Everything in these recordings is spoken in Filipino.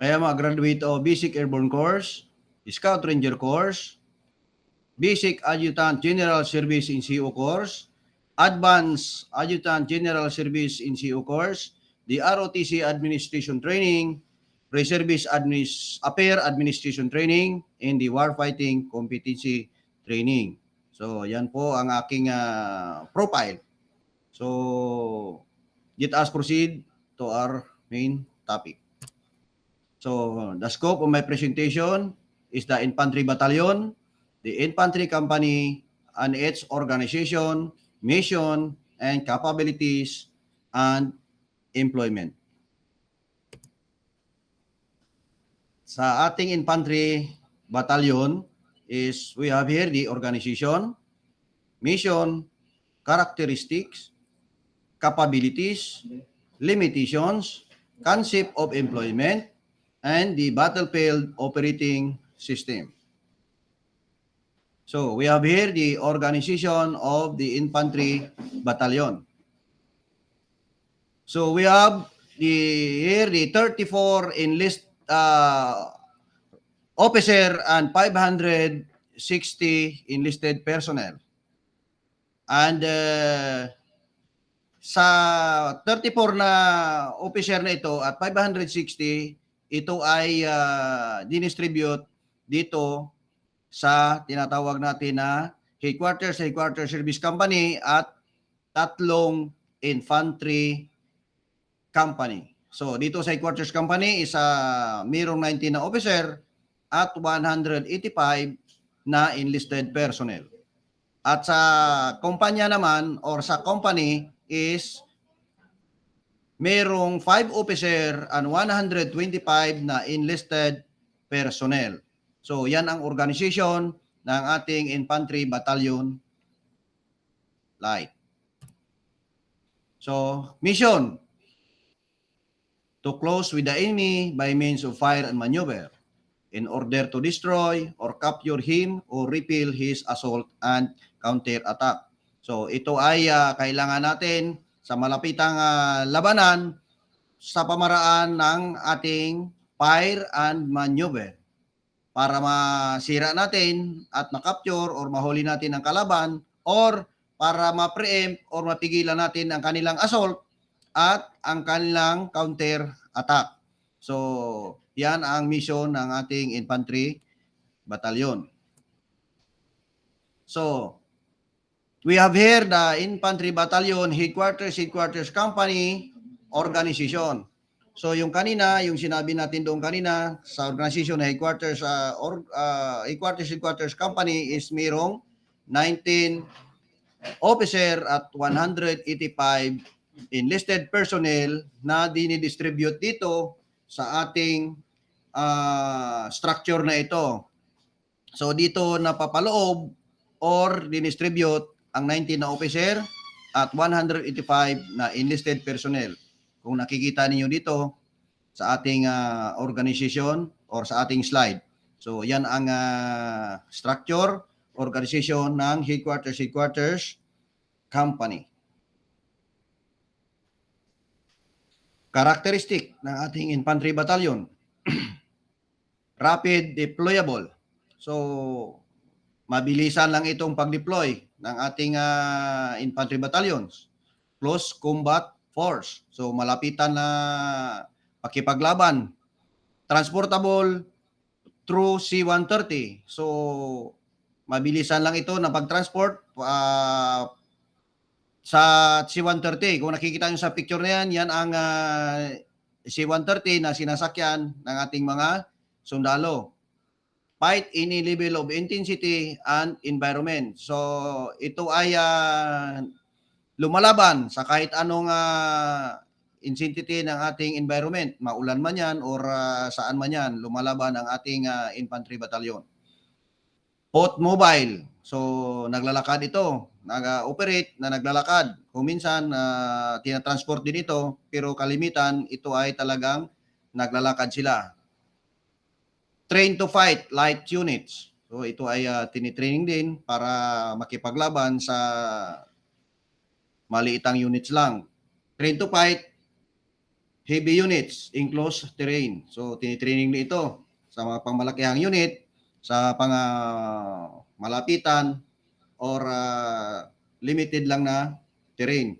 I am a graduate of Basic Airborne Course, Scout Ranger Course, Basic Adjutant General Service in CO Course, Advanced Adjutant General Service in CO Course, the ROTC Administration Training, Reservist Affair Administration Training, and the Warfighting Competency Training. So, yan po ang aking profile. So, let us proceed to our main topic. So, the scope of my presentation is the Infantry Battalion, the Infantry Company, and its organization, mission, and capabilities, and employment. Sa ating Infantry Battalion is we have here the organization, mission, characteristics, capabilities, limitations, concept of employment, and the battlefield operating system. So we have here the organization of the Infantry Battalion. So we have here the 34 enlist officer and 560 enlisted personnel. And sa 34 na officer na ito at 560, ito ay dinistribute dito sa tinatawag natin na headquarters service company at 3 infantry company. So dito sa headquarters company is mayroong 19 na officer at 185 na enlisted personnel. At sa kumpanya naman or sa company is mayroong 5 officer and 125 na enlisted personnel. So yan ang organization ng ating Infantry Battalion Light. So mission: to close with the enemy by means of fire and maneuver in order to destroy or capture him or repel his assault and counter-attack. So ito ay kailangan natin sa malapitang labanan sa pamaraan ng ating fire and maneuver para masira natin at ma-capture or mahuli natin ang kalaban or para ma-preempt or mapigilan natin ang kanilang assault at ang kanilang counter-attack. So, yan ang mission ng ating Infantry Battalion. So, we have here the Infantry Battalion Headquarters Company Organization. So, yung kanina, yung sinabi natin doon kanina sa organization na Headquarters Company is mayroong 19 officer at 185 enlisted personnel na dinidistribute dito sa ating structure na ito. So dito napapaloob or dinistribute ang 19 na officer at 185 na enlisted personnel. Kung nakikita niyo dito sa ating organization or sa ating slide. So yan ang structure, organization ng headquarters company. Characteristic ng ating Infantry Battalion. Rapid deployable. So, mabilisan lang itong pag-deploy ng ating Infantry Battalions. Close combat force. So, malapitan na pakipaglaban. Transportable through C-130. So, mabilisan lang ito na pag-transport sa C-130. Kung nakikita nyo sa picture na yan, yan ang C-130 na sinasakyan ng ating mga sundalo. Fight any level of intensity and environment. So, ito ay lumalaban sa kahit anong intensity ng ating environment. Maulan man yan or saan man yan, lumalaban ang ating Infantry Battalion. Boat mobile. So, naglalakad ito. Nag-operate na naglalakad. Kung minsan, tinatransport din ito, pero kalimitan, ito ay talagang naglalakad sila. Train to fight light units. So, ito ay tinitraining din para makipaglaban sa maliitang units lang. Train to fight heavy units in close terrain. So tinitraining nito sa mga pangmalakihang unit, sa pang malapitan or limited lang na terrain.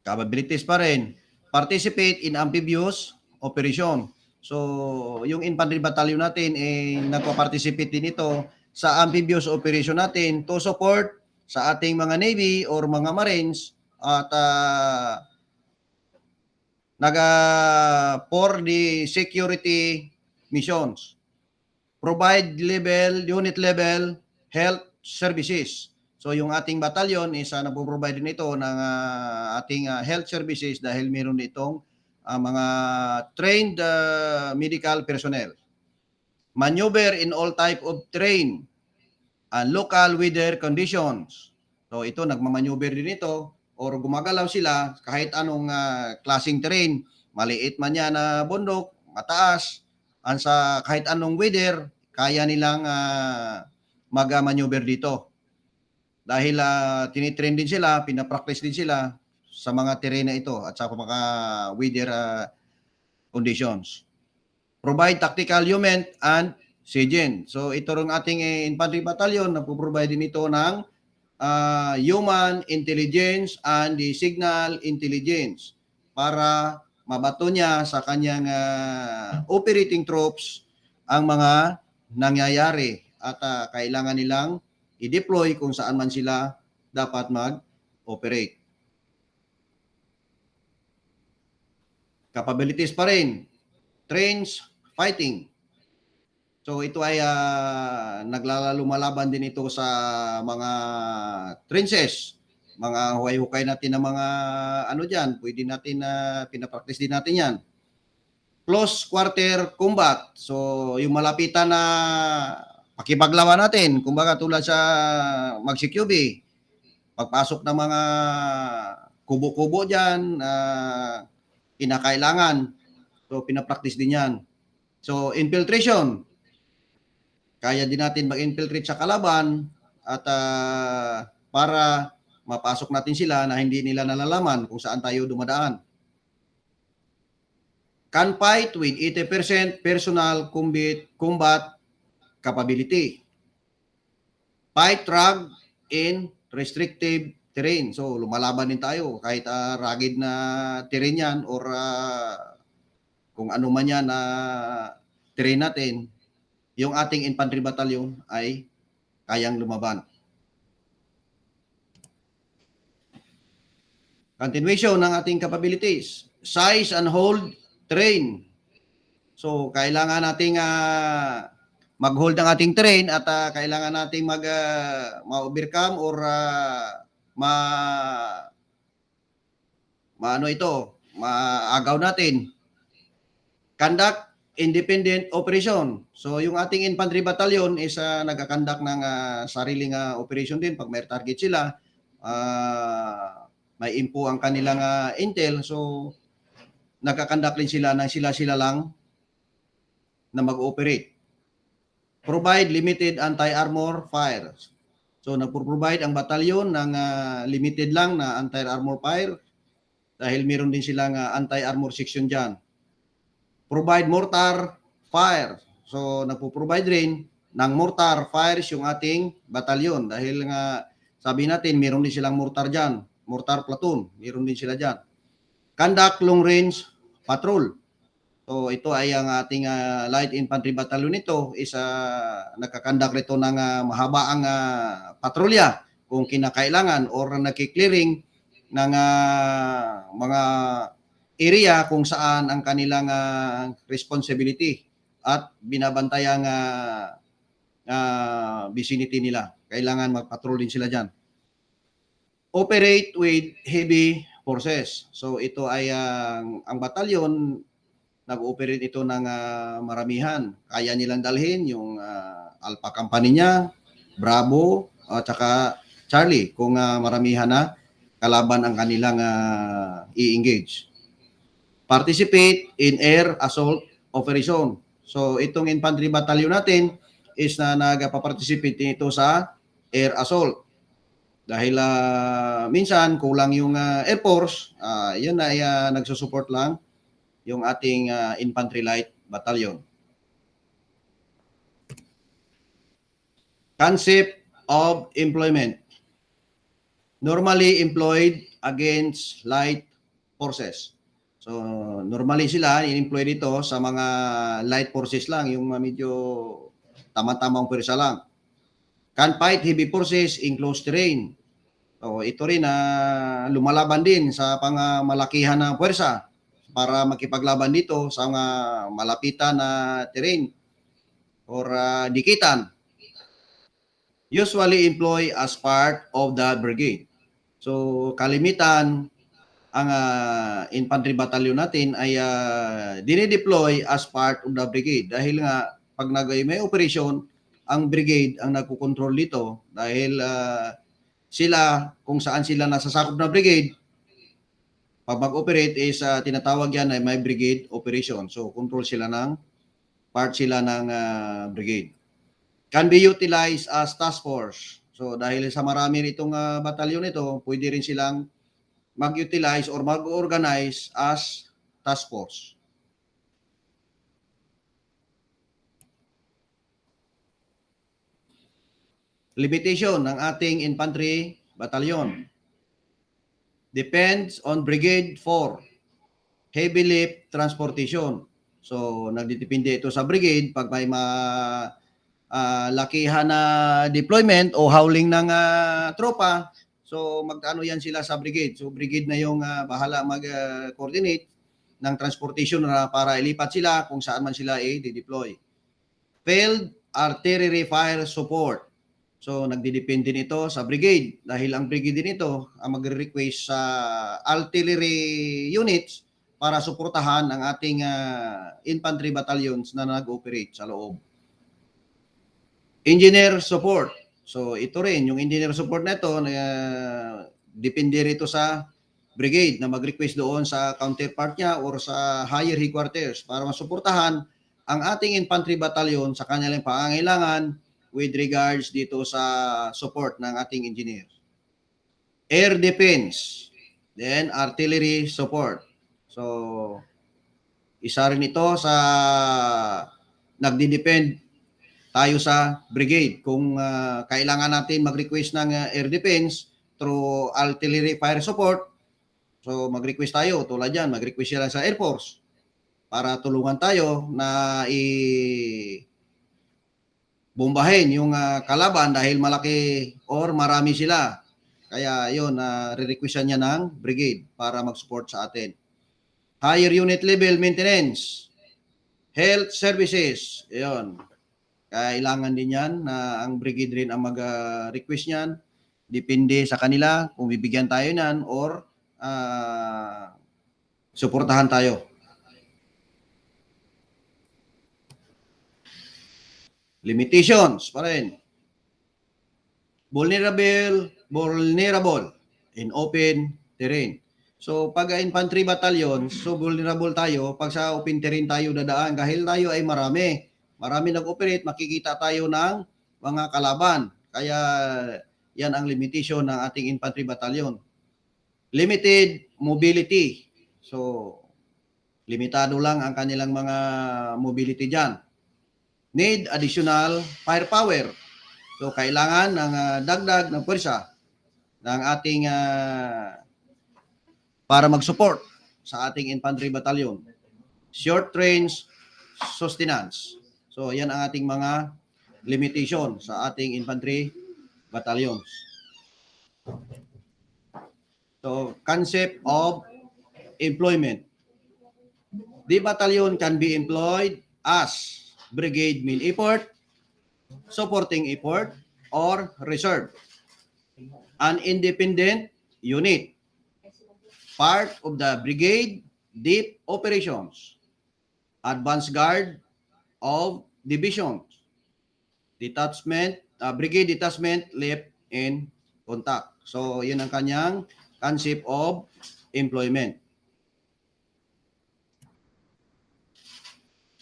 Capabilities pa rin. Participate in amphibious operation. So, yung infantry battalion natin, nagpa-participate din ito sa amphibious operation natin to support sa ating mga Navy or mga Marines at for the security missions. Provide unit level health services. So yung ating batalyon is nagpo-provide din ito ng ating health services dahil meron itong mga trained medical personnel. Maneuver in all type of terrain and local weather conditions. So ito, nagmamaneuver din ito or gumagalaw sila kahit anong klaseng terrain, maliit man yan na bundok, mataas, sa kahit anong weather, kaya nilang mag-maneuver dito. Dahil tinitrain din sila, pinapractice din sila sa mga terrain na ito at sa mga weather conditions. Provide tactical human and SIGINT. So ito ring ating infantry battalion na puprovide din ito ng human intelligence and the signal intelligence para mabato niya sa kanyang operating troops ang mga nangyayari at kailangan nilang i-deploy kung saan man sila dapat mag-operate. Capabilities pa rin. Trains fighting. So ito ay lumalaban din ito sa mga trenches, mga huway-hukay natin na mga dyan, pwede natin pinapractice din natin yan. Close quarter combat. So yung malapitan na pakipaglaban natin, kumbaga tulad sa mag-CQB, pagpasok ng mga kubo-kubo dyan, kinakailangan. So pinapractice din yan. So infiltration. Kaya din natin mag-infiltrate sa kalaban at para mapasok natin sila na hindi nila nalalaman kung saan tayo dumadaan. Can fight with 80% personal combat capability. Fight rugged in restrictive terrain. So lumalaban din tayo kahit rugged na terrain yan or kung ano man yan na terrain natin, yung ating infantry battalion ay kayang lumaban. Continuation ng ating capabilities. Size and hold terrain. So, kailangan nating mag-hold ang ating terrain at kailangan nating ma-overcome or maagaw natin. Conduct independent operation. So yung ating infantry battalion is nagkakandak ng sariling operation din pag may target sila. May info ang kanilang intel. So nagkakandak din sila ng sila lang na mag-operate. Provide limited anti-armor fire. So nagpo-provide ang batalyon ng limited lang na anti-armor fire dahil meron din silang anti-armor section dyan. Provide mortar fire. So, nagpo-provide rin ng mortar fires yung ating batalyon. Dahil nga, sabi natin, meron din silang mortar dyan. Mortar platoon, meron din sila dyan. Conduct long range patrol. So, ito ay ang ating light infantry battalion nito is nagkakandak rito ng mahabaang patrolya kung kinakailangan or nakiklearing ng mga area kung saan ang kanilang responsibility at binabantayang vicinity nila. Kailangan magpatrol din sila dyan. Operate with heavy forces. So ito ay ang batalyon, nag-operate ito ng maramihan. Kaya nilang dalhin yung Alpha Company niya, Bravo, at saka Charlie kung maramihan na kalaban ang kanilang i-engage. Participate in air assault operation. So itong infantry battalion natin is na nagpa-participate ito sa air assault. Dahil minsan kulang yung Air Force, yun ay nagsusupport lang yung ating Infantry Light Battalion. Concept of employment. Normally employed against light forces. So, normally sila in-employ dito sa mga light forces lang, yung medyo tama-tamang pwersa lang. Can fight heavy forces in close terrain. So, ito rin na lumalaban din sa pangmalakihan ng pwersa para makipaglaban dito sa mga malapitan na terrain or dikitan. Usually employ as part of the brigade. So, kalimitan, ang infantry battalion natin ay dinideploy as part of the brigade dahil nga pag may operation, ang brigade ang nagkukontrol dito dahil sila, kung saan sila nasasakop na brigade, pag mag-operate is tinatawag yan ay may brigade operation. So, control sila part sila ng brigade. Can be utilized as task force. So, dahil sa marami nitong batalyon ito, pwede rin silang mag-utilize or mag-organize as task force. Limitation ng ating infantry battalion. Depends on brigade for heavy lift transportation. So, nagdidepende ito sa brigade pag may lakihan na deployment o howling ng tropa. So, mag-ano yan sila sa brigade. So, brigade na yung bahala mag-coordinate ng transportation na para ilipat sila kung saan man sila i-deploy. Field artillery fire support. So, nagdidepende nito sa brigade dahil ang brigade nito ang magre-request sa artillery units para suportahan ang ating infantry battalions na nag-operate sa loob. Engineer support. So, ito rin, yung engineer support na ito, depende rito sa brigade na mag-request doon sa counterpart niya or sa higher headquarters para masuportahan ang ating infantry battalion sa kanilang pangangailangan with regards dito sa support ng ating engineer. Air defense, then artillery support. So, isa rin ito sa nagdi-depend tayo sa brigade. Kung kailangan natin mag-request ng air defense through artillery fire support, so mag-request tayo. Tulad yan, mag-request sila sa Air Force para tulungan tayo na bombahin yung kalaban dahil malaki or marami sila. Kaya yun, re-requestan niya ng brigade para mag-support sa atin. Higher unit level maintenance, health services, yun. Kailangan din yan na ang brigade rin ang mag-request niyan. Depende sa kanila kung bibigyan tayo niyan or suportahan tayo. Limitations pa rin. Vulnerable in open terrain. So pag infantry battalion, so vulnerable tayo pag sa open terrain tayo dadaan dahil tayo ay marami. Marami nag-operate, makikita tayo ng mga kalaban. Kaya yan ang limitation ng ating infantry battalion. Limited mobility. So limitado lang ang kanilang mga mobility dyan. Need additional firepower. So, kailangan ng dagdag ng pwersa ng ating para mag-support sa ating infantry battalion. Short range sustenance. So, yan ang ating mga limitation sa ating infantry battalions. So, concept of employment. The battalion can be employed as brigade main effort, supporting effort, or reserve. An independent unit, part of the brigade deep operations, advance guard of divisions, detachment, brigade detachment left in contact. So, yun ang kanyang concept of employment.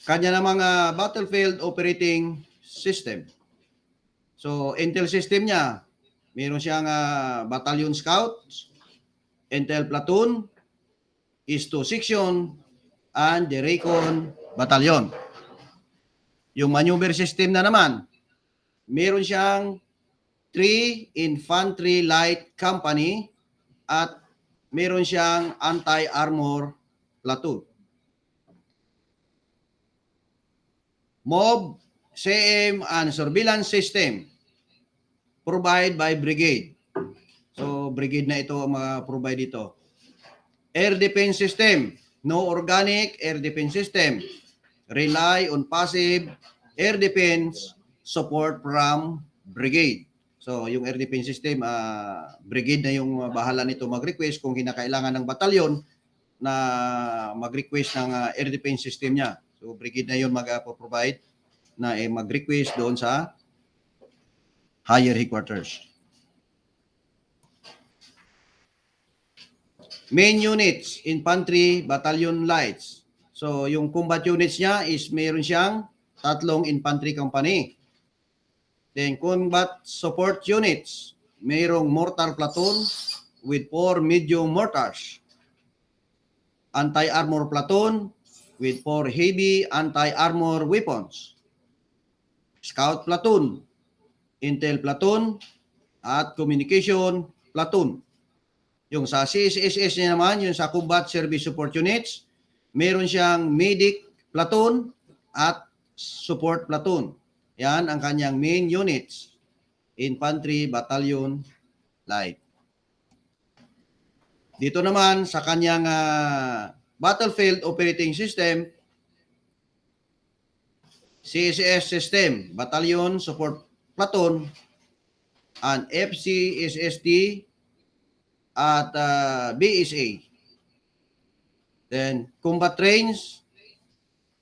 Kanya namang battlefield operating system. So, intel system niya, Meron siyang battalion scouts, intel platoon, IS-2 section, and the recon battalion. Yung maneuver system na naman, meron siyang 3 infantry light company at meron siyang anti-armor platoon. MOB, CM, and surveillance system provide by brigade. So, brigade na ito ang provide dito. Air defense system, no organic air defense system. Rely on passive air defense support from brigade. So, yung air defense system, brigade na yung bahala nito mag-request kung kinakailangan ng batalyon na mag-request ng air defense system niya. So, brigade na yun mag-provide na mag-request doon sa higher headquarters. Main units, infantry, battalion lights. So, yung combat units niya is mayroon siyang 3 infantry company. Then, combat support units, mayroong mortar platoon with 4 medium mortars. Anti-armor platoon with 4 heavy anti-armor weapons. Scout platoon, intel platoon, at communication platoon. Yung sa CSSS niya naman, yung sa Combat Service Support Units, meron siyang medic platoon at support platoon. Yan ang kanyang main units. Infantry, Battalion, Light. Dito naman sa kanyang Battlefield Operating System, CSS System, Battalion, Support Platoon, and FCSSD, at BSA. Then, combat trains,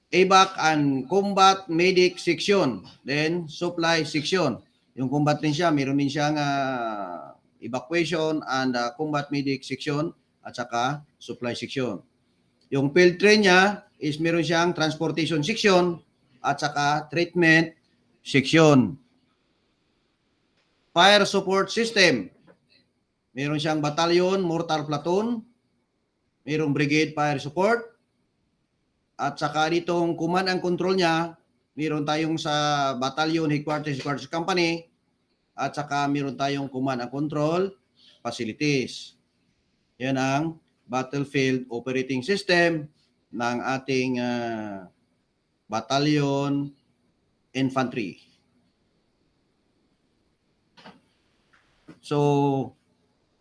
ABAC and combat medic section. Then, supply section. Yung combat train siya, meron din siyang evacuation and combat medic section at saka supply section. Yung field train niya is meron siyang transportation section at saka treatment section. Fire support system. Meron siyang battalion, mortar platoon, mayroong brigade fire support, at saka ditong command and control niya, meron tayong sa battalion, headquarters company, at saka meron tayong command and control facilities. Yan ang battlefield operating system ng ating battalion infantry. So,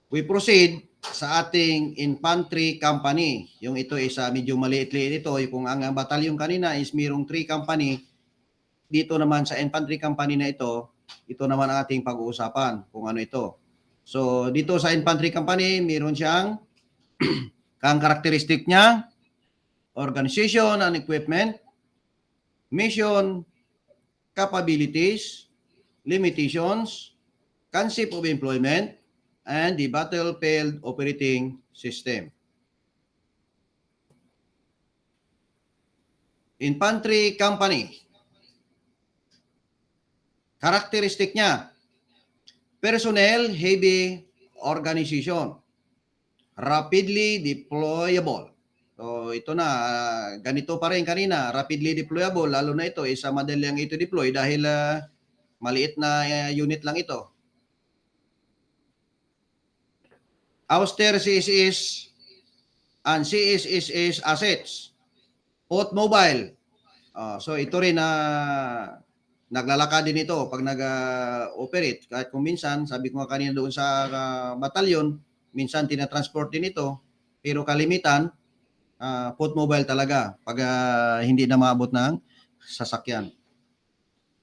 we proceed sa ating infantry company. Yung ito is medyo maliit-liit ito. Kung ang batalyon kanina is mayroong 3 company, dito naman sa infantry company na ito naman ang ating pag-uusapan kung ano ito. So, dito sa infantry company, mayroon siyang kang karakteristik niya, organization and equipment, mission, capabilities, limitations, concept of employment, and the battlefield operating system. Infantry company. Karakteristik niya, personnel heavy organization, rapidly deployable. So ito na, ganito pa rin kanina, rapidly deployable, lalo na ito, isa madali lang ito deploy dahil maliit na unit lang ito. Auster CSS and CSSS assets. Both mobile. So ito rin na naglalakad din ito pag nag-operate. Kahit kung minsan, sabi ko nga kanina doon sa batalyon, minsan tinatransport din ito. Pero kalimitan, both mobile talaga pag hindi na maabot ng sasakyan.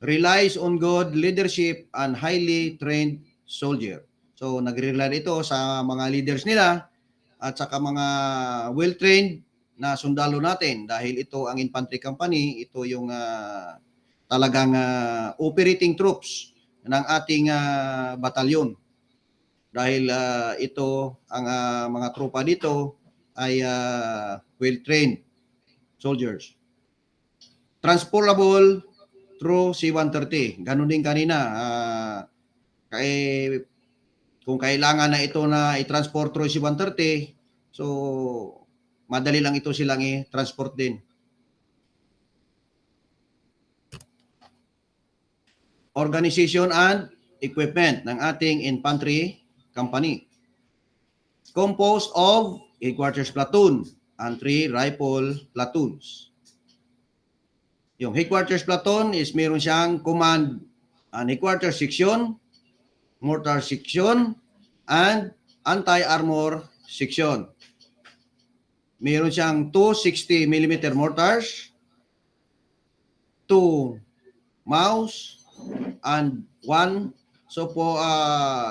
Relies on good leadership and highly trained soldier. So, nagre-rely ito sa mga leaders nila at saka mga well-trained na sundalo natin dahil ito ang infantry company, ito yung talagang operating troops ng ating batalyon. Dahil ito, ang mga tropa dito ay well-trained soldiers. Transportable through C-130. Ganun din kanina. Kung kailangan na ito na i-transport through C-130, so madali lang ito silang i-transport din. Organization and equipment ng ating infantry company. Composed of headquarters platoon and 3 rifle platoons. Yung headquarters platoon is meron siyang command and headquarters section, mortar section, and anti-armor section. Meron siyang 260mm mortars, 2 mouse, and 1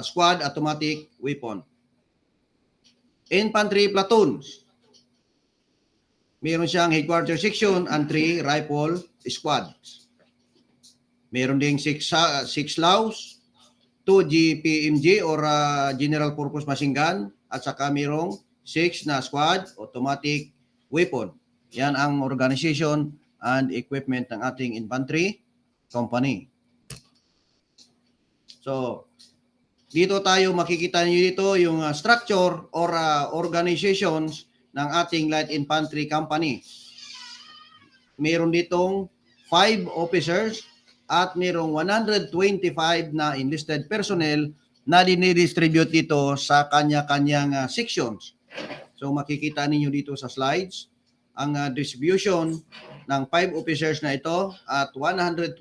squad automatic weapon. Infantry platoons. Meron siyang headquarters section and 3 rifle squads. Meron ding 6 LAWs, 2 GPMG or General Purpose Machine Gun, at saka merong 6 na squad automatic weapon. Yan ang organization and equipment ng ating infantry company. So, dito tayo makikita niyo dito yung structure or organizations ng ating light infantry company. Meron ditong 5 officers at merong 125 na enlisted personnel na dinidistribute dito sa kanya-kanyang sections. So makikita ninyo dito sa slides ang distribution ng 5 officers na ito at 125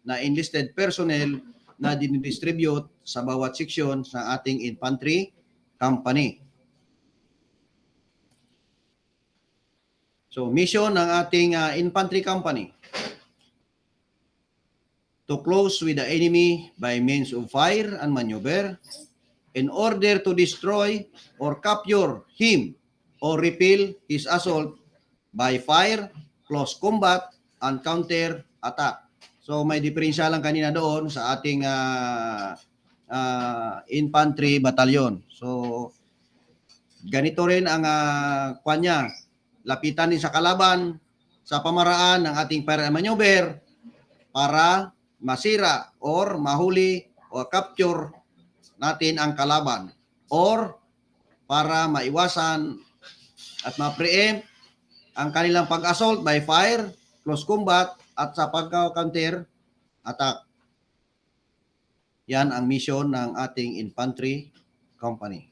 na enlisted personnel na dinidistribute sa bawat section ng ating infantry company. So, mission ng ating infantry company: to close with the enemy by means of fire and maneuver in order to destroy or capture him or repel his assault by fire, close combat, and counter attack. So, may diferensya lang kanina doon sa ating infantry battalion. So, ganito rin ang kanya. Lapitan din sa kalaban sa pamaraan ng ating fire and maneuver para masira or mahuli o capture natin ang kalaban, or para maiwasan at ma-preempt ang kanilang pag-assault by fire, close combat, at sa pagka-counter attack. Yan ang mission ng ating infantry company.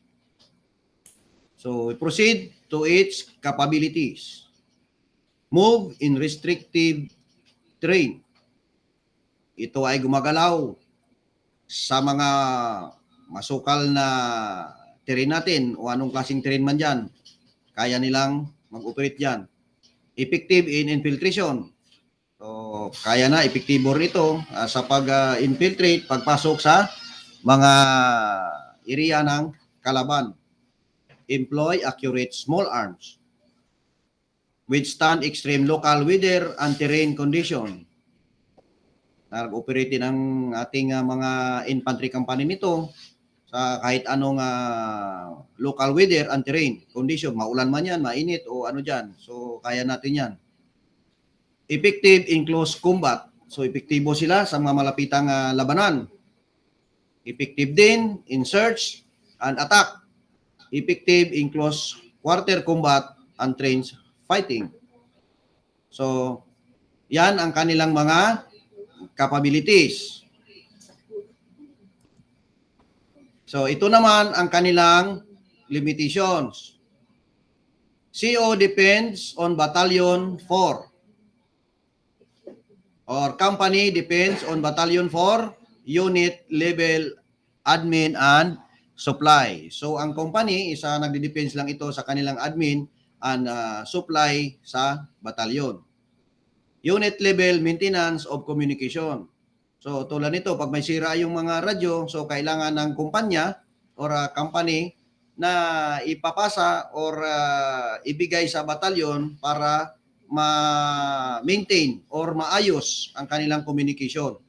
So, we proceed to its capabilities. Move in restrictive terrain. Ito ay gumagalaw sa mga masukal na terrain natin o anong klaseng terrain man dyan. Kaya nilang mag-operate dyan. Effective in infiltration. So, kaya na, epektibo rito sa pag-infiltrate, pagpasok sa mga area ng kalaban. Employ accurate small arms. Withstand extreme local weather and terrain condition. Nag-operate din ang ating mga infantry company nito sa kahit anong local weather and terrain condition. Maulan man yan, mainit o ano dyan. So, kaya natin yan. Effective in close combat. So, epektibo sila sa mga malapitang labanan. Effective din in search and attack. Effective in close quarter combat and trench fighting. So, yan ang kanilang mga capabilities. So, ito naman ang kanilang limitations. CO depends on battalion 4. Or company depends on battalion 4, unit level admin and supply. So, ang company, isa nagdi-depends lang ito sa kanilang admin and supply sa batalyon. Unit level maintenance of communication. So, tulad nito, pag may sira yung mga radyo, so kailangan ng kumpanya or company na ipapasa or ibigay sa batalyon para ma-maintain or maayos ang kanilang communication.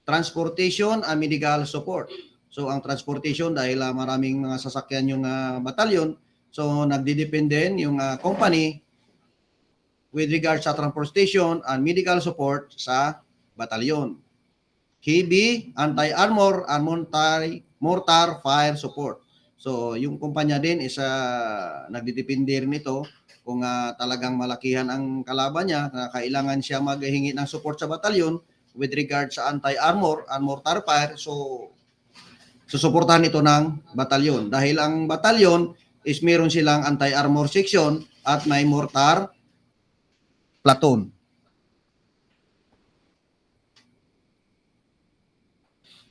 Transportation and medical support. So, ang transportation, dahil maraming mga sasakyan yung batalyon, so nagdidepende yung company with regards sa transportation and medical support sa batalyon. Heavy, anti-armor, and mortar fire support. So, yung kumpanya din is nagdidepende rin ito kung talagang malakihan ang kalaban niya, na kailangan siya maghingi ng support sa batalyon with regard sa anti-armor and mortar fire. So, susuportahan ito ng batalyon. Dahil ang batalyon is meron silang anti-armor section at may mortar platoon.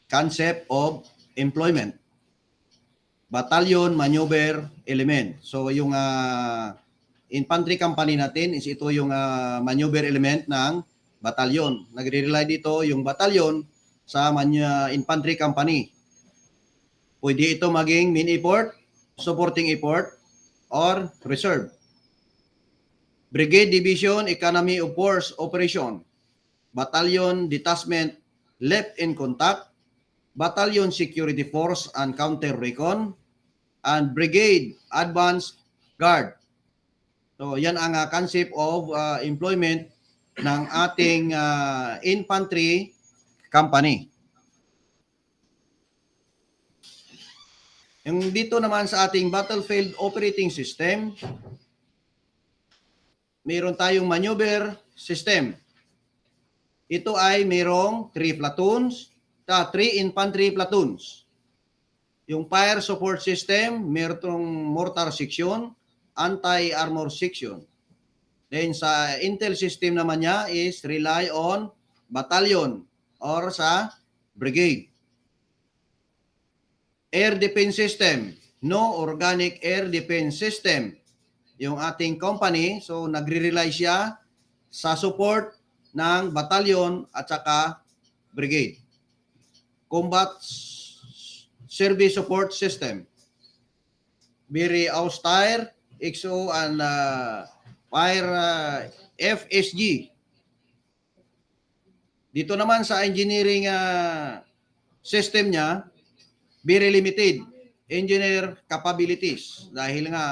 Concept of employment. Battalion maneuver element. So yung infantry company natin is ito yung maneuver element ng batalyon. Nagre-rely dito yung batalyon sa infantry company. Pwede ito maging main effort, supporting effort, or reserve. Brigade Division Economy of Force Operation. Battalion Detachment Left in Contact. Battalion Security Force and Counter Recon, and Brigade Advance Guard. So yan ang concept of employment ng ating infantry company. Yung dito naman sa ating battlefield operating system, mayroon tayong maneuver system. Ito ay mayroong 3 platoons, 3 infantry platoons. Yung fire support system, mayroong mortar section, anti-armor section. Then sa intel system naman niya is rely on battalion or sa brigade. Air defense system, no organic air defense system. Yung ating company, so nagre-rely siya sa support ng battalion at saka brigade. Combat service support system. Very austere, XO and fire FSG. Dito naman sa engineering system niya, very limited engineer capabilities. Dahil nga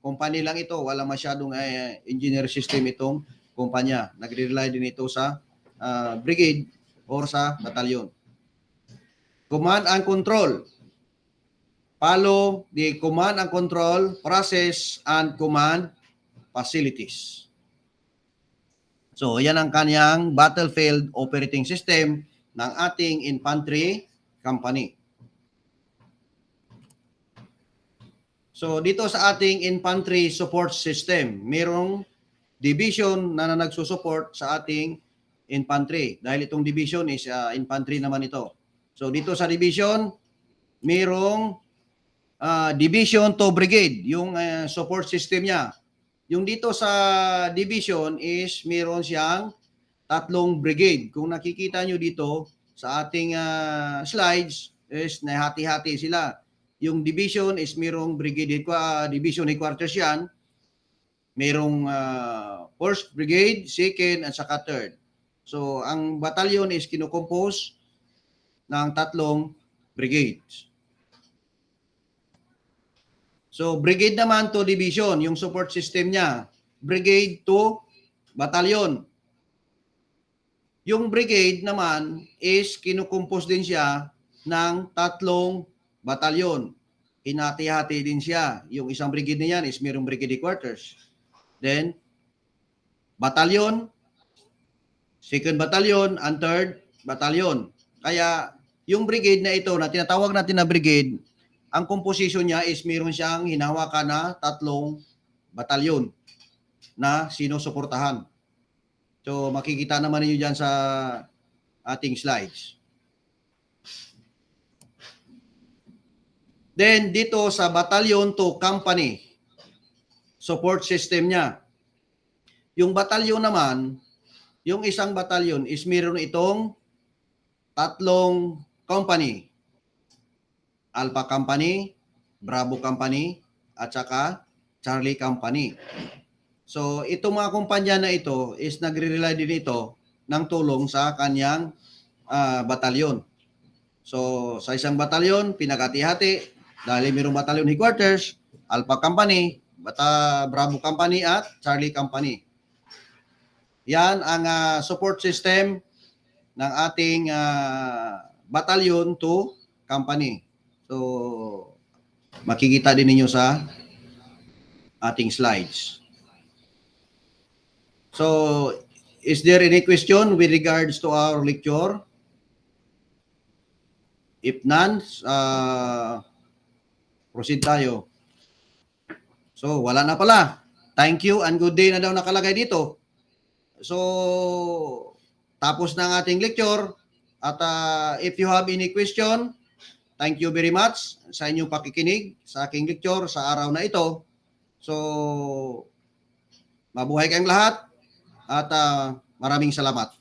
company lang ito, wala masyadong engineer system itong kumpanya. Nagre-rely din ito sa brigade or sa batalyon. Command and control. Follow the command and control process and command facilities. So, yan ang kanyang battlefield operating system ng ating infantry company. So, dito sa ating infantry support system, mayroong division na nagsusupport sa ating infantry. Dahil itong division is infantry naman ito. So, dito sa division, mayroong division to brigade, yung support system niya. Yung dito sa division is mayroon siyang 3 brigade. Kung nakikita nyo dito sa ating slides is nahati-hati sila. Yung division is mayroong brigade division headquarters yan. Mayroong 1st brigade, 2nd at saka 3rd. So ang batalyon is kinukompose ng 3 brigades. So, brigade naman to division, yung support system niya. Brigade to batalyon. Yung brigade naman is kinukumpos din siya ng 3 batalyon. Hinati-hati din siya. Yung isang brigade na yan is mayroong brigade quarters. Then, batalyon, 2nd batalyon, and 3rd batalyon. Kaya, yung brigade na ito, na tinatawag natin na brigade, ang composition niya is mayroon siyang hinawakan na 3 batalyon na sinusuportahan. So makikita naman niyo diyan sa ating slides. Then dito sa batalyon to company, support system niya. Yung batalyon naman, yung isang batalyon is mayroon itong 3 company. Alpha Company, Bravo Company, at saka Charlie Company. So, itong mga kumpanya na ito is nagre-rely din ito ng tulong sa kanyang batalyon. So, sa isang batalyon, pinagati-hati, dahil mayroong batalyon headquarters, Alpha Company, Bravo Company, at Charlie Company. Yan ang support system ng ating batalyon to company. So, makikita din ninyo sa ating slides. So, is there any question with regards to our lecture? If none, proceed tayo. So, wala na pala. Thank you and good day na daw nakalagay dito. So, tapos na ang ating lecture. At if you have any question, thank you very much sa inyong pakikinig sa aking lecture sa araw na ito. So, mabuhay kayong lahat at maraming salamat.